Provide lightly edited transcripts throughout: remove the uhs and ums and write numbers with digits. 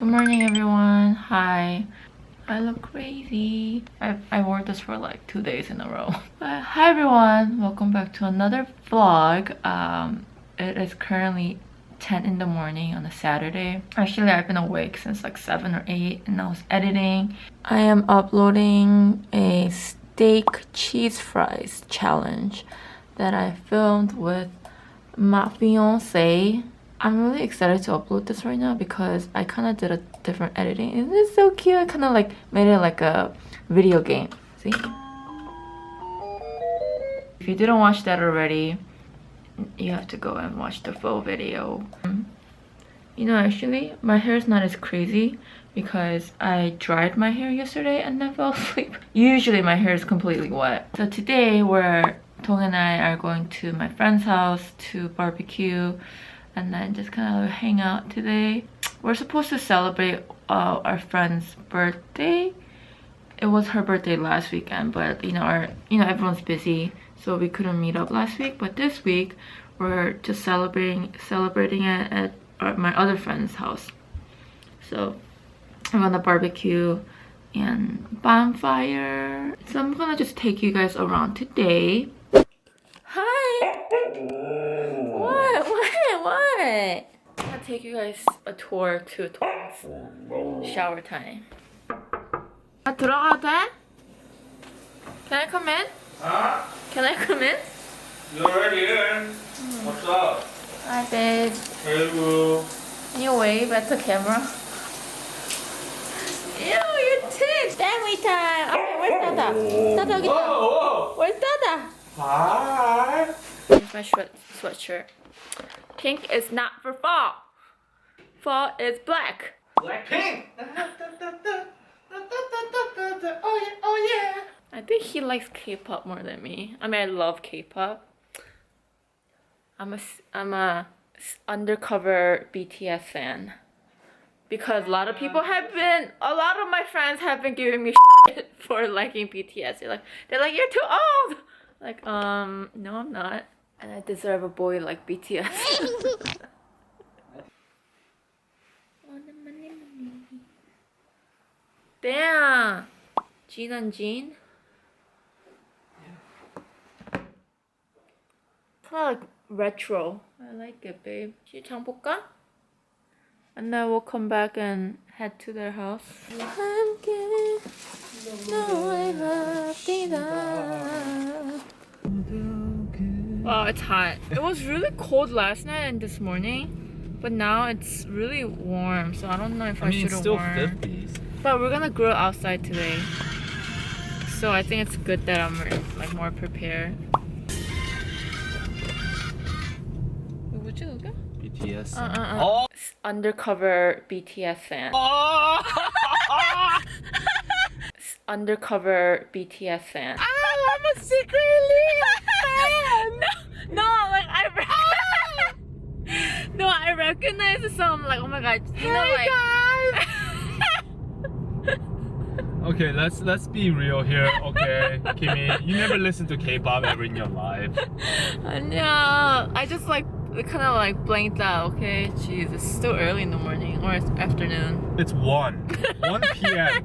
Good morning, everyone. Hi. I look crazy. I wore this for like 2 days in a row. But hi, everyone. Welcome back to another vlog. It is currently 10 in the morning on a Saturday. Actually, I've been awake since like 7 or 8 and I was editing. I am uploading a steak cheese fries challenge that I filmed with my fiance. I'm really excited to upload this right now because I kind of did a different editing. Isn't it so cute? I kind of like made it like a video game. See? If you didn't watch that already, you have to go and watch the full video. You know, actually, my hair is not as crazy because I dried my hair yesterday and then fell asleep. Usually my hair is completely wet. So today, Tong and I are going to my friend's house to barbecue and then just kind of hang out today. We're supposed to celebrate our friend's birthday. It was her birthday last weekend, but everyone's busy, so we couldn't meet up last week. But this week, we're just celebrating it at my other friend's house. So I'm gonna barbecue and bonfire. So I'm gonna just take you guys around today. Hi. What? I'm gonna take you guys a tour to Tong's shower time. 들어가도 돼? Can I come in? Huh? Can I come in? You're already in. What's up? Hi, babe. Hey, boo. Can you wave at the camera? Ew, your tits! Family time! Okay, where's Dada? Dada 여기 있다. Whoa, Where's Dada? whoa. Hi. Here's my sweatshirt. Pink is not for fall. Fall is black. Blackpink. Oh yeah. I think he likes K-pop more than me. I mean, I love K-pop. I'm a undercover BTS fan because a lot of my friends have been giving me shit for liking BTS. They're like, you're too old. Like, no, I'm not, and I deserve a boy like BTS. Damn, Jean and Jean. Kind of like retro. I like it, babe. 시장 볼까? And then we'll come back and head to their house. Wow, it's hot. It was really cold last night and this morning, but now it's really warm. So I don't know if I should It's still warm. 50s. But we're gonna grill outside today, so I think it's good that I'm like more prepared. 누구지 그게? BTS. Oh. Undercover BTS fan. Oh. Undercover BTS fan. I'm a secretly fan. No, like no, I recognize the song. Like, oh my god, you know, like. Okay, let's be real here. Okay, KEEMI, you never listen to K-pop ever in your life. No, I just like kind of like blanked out. Okay, jeez, it's still early in the morning or it's afternoon. It's 1 p.m.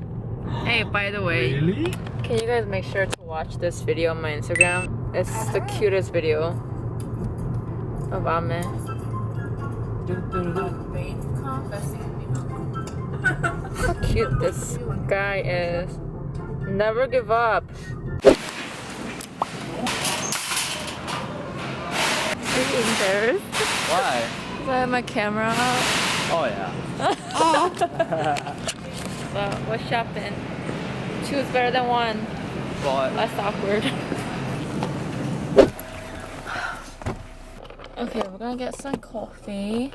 Hey, by the way, Really? can you guys make sure to watch this video on my Instagram? It's the cutest video of Ame. How cute this guy is. Never give up. Are you embarrassed? Why? Because I have my camera out. Oh yeah. So we're shopping. Two is better than one. But Less awkward. Okay, we're gonna get some coffee.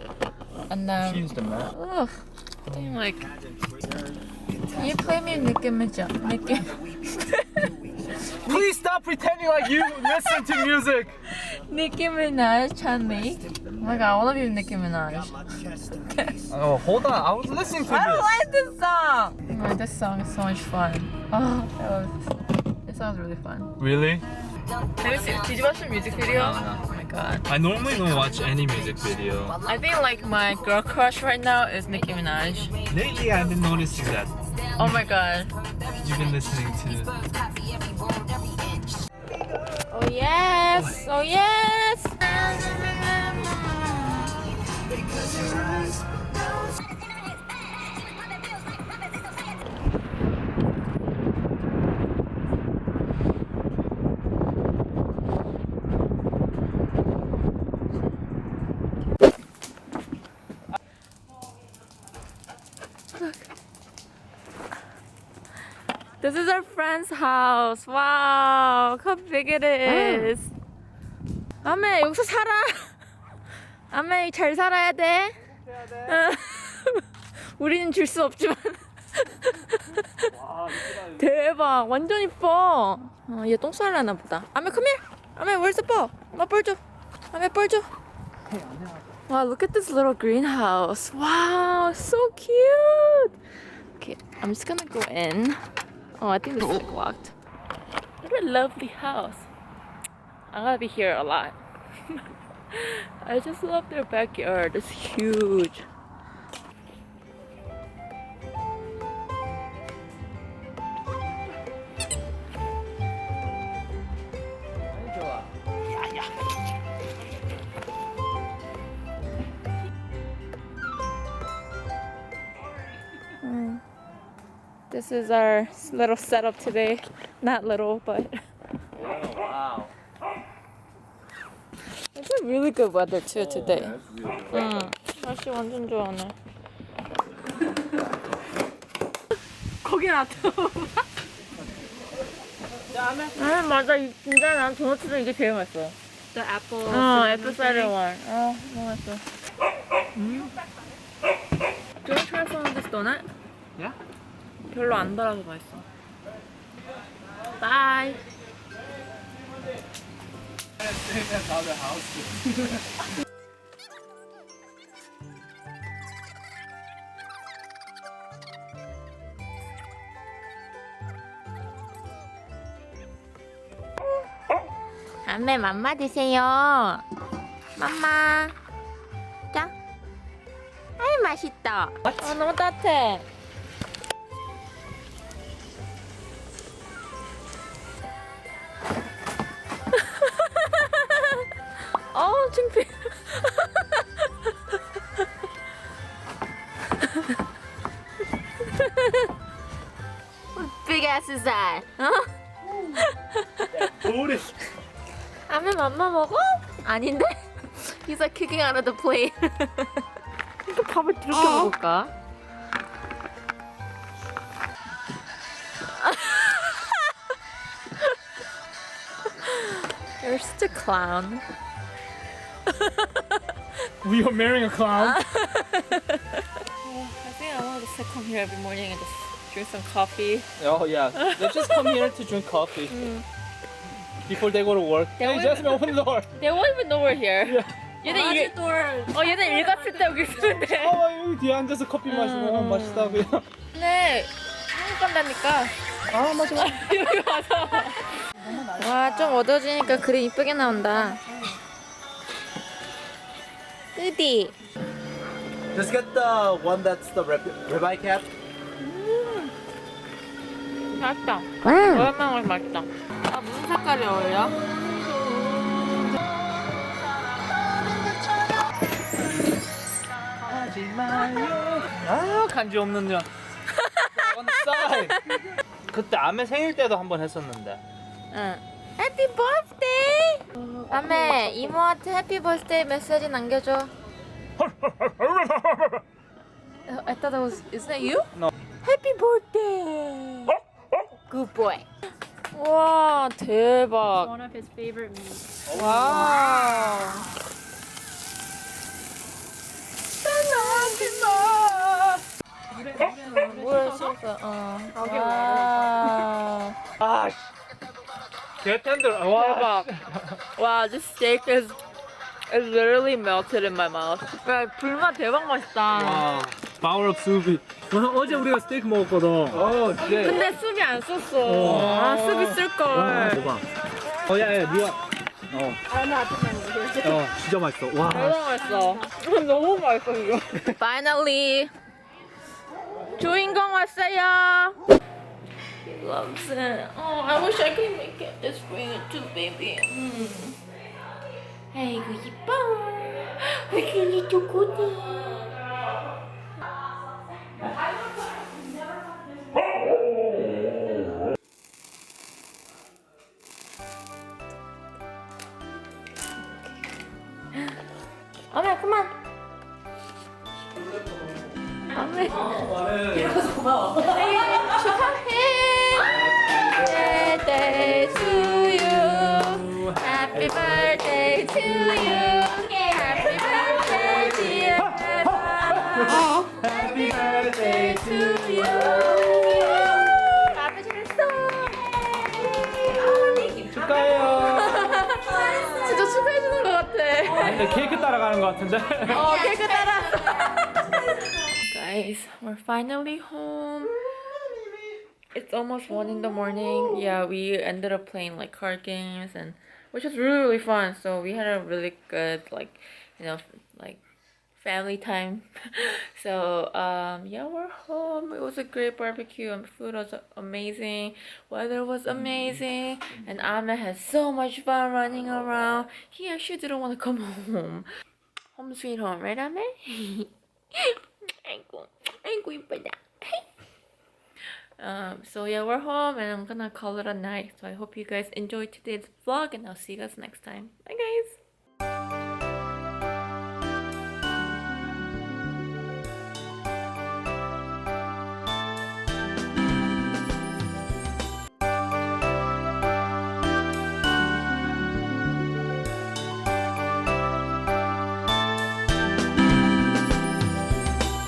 And then change the map. ugh, damn, like, can you play me Nicki Minaj? Please stop pretending like you listen to music. Nicki Minaj, Chanmi. Oh my god, I wanna be Nicki Minaj. Oh, hold on. I was listening to I don't this. like this song. Oh my, this song is so much fun. Oh, this song is really fun. Really? Did you watch the music video? No. god. I normally don't watch any music video. I think like my girl crush right now is Nicki Minaj. Lately, I've been noticing that Oh my god. you've been listening to. Oh yes! Oh yes! This is our friend's house. Wow, look how big it is. 아메 여기서 살아. 아메 잘 살아야 돼. 우리는 줄 수 없지만. 대박, 완전 이뻐. 얘 똥 쌀라나 보다. 아메 come here. 아메 where's the ball? 엄마 볼 줘. 아메 볼 줘. Wow, look at this little greenhouse. Wow, so cute. Okay, I'm just gonna go in. Oh, I think this is locked. What a lovely house. I'm gonna be here a lot. I just love their backyard. It's huge. This is our little setup today. Not little, but Oh, wow. it's a really good weather too today. That's really good. 날씨 완전 좋아하네. 거기 놔둬. 아 맞아, 진짜 난 도넛 중에 이게 제일 맛있어. The apple. 애플 사이드 와인. 너무 맛있어. Do you try some of this donut? Yeah? 별로 안 달아서 맛있어. Bye. That's how the house is. 안매 맘마 드세요. 맘마. 자. 아이 맛있다. 너무 따뜻해. 창피해. What big ass is that? Booty. 아메 맘마 먹어? 아닌데? He's like kicking out of the plate. 또 밥을 이렇게 먹을까? You're such a clown. We are marrying a clown. I think I want to just come here every morning and just drink some coffee. Oh yeah, they just come here to drink coffee before they go to work. They Hey, won't Jasmine, open the door. They won't even know we're here. 얘네 일, 얘네 일 갔을 때 여기 있으면 돼. 여기 뒤에 앉아서 커피 마시면 맛있다고요. 네, 한국 간다니까. 아 맞아. 여기 와서. 와, 좀 어두워지니까 그림 이쁘게 나온다. 뜨디. Just get the one that's the ribeye cap. 맛있다. 오랜만에 맛있다. 아, 무슨 색깔이 어울려? 아 간지 없는 년. On the side. 그때 아메 생일 때도 한번 했었는데. 응. 해피 버스데이! 아메, 이모한테 해피 버스데이 메시지 남겨줘. I thought that was, isn't that you? No. Happy birthday! Good boy. 와, 대박. One of his favorite meats. 와우. 뭐야, 진짜. 와. 아, 개 텐들. 와. 대박. Wow, this steak is literally melted in my mouth. 야, 불맛 대박 맛있다. 와, power of 수비. 어제 우리가 스테이크 먹었거든. 네. 근데 수비 안 썼어. 아, 수비 쓸걸. 봐봐. 야야, 니가. I'm not the 진짜 맛있어. 와. 맛있어. 너무 맛있어 이거. Finally, 주인공 왔어요. He loves it. Oh, I wish I could make it this way too, baby. 아이고 이뻐. 왜 이렇게 좋구나. 어메 그만. 어메. 이러면서 고마워. 축하해. Birthday to you. Happy birthday to you. Happy birthday dear Eva. Happy birthday to you. 아빠 잘했어. 축하해요. 진짜 축하해주는 것 같아. 근데 케이크 따라가는 것 같은데? 케이크 따라. Guys, we're finally home. It's almost 1 in the morning. Yeah, we ended up playing like card games and which was really fun. So we had a really good like family time. So yeah, we're home. It was a great barbecue and food was amazing. Weather was amazing and Ahmed had so much fun running around. He actually didn't want to come home. Home sweet home, right, Ahmed? 아이고 이쁘다. So yeah, we're home and I'm gonna call it a night. So I hope you guys enjoyed today's vlog and I'll see you guys next time. Bye guys.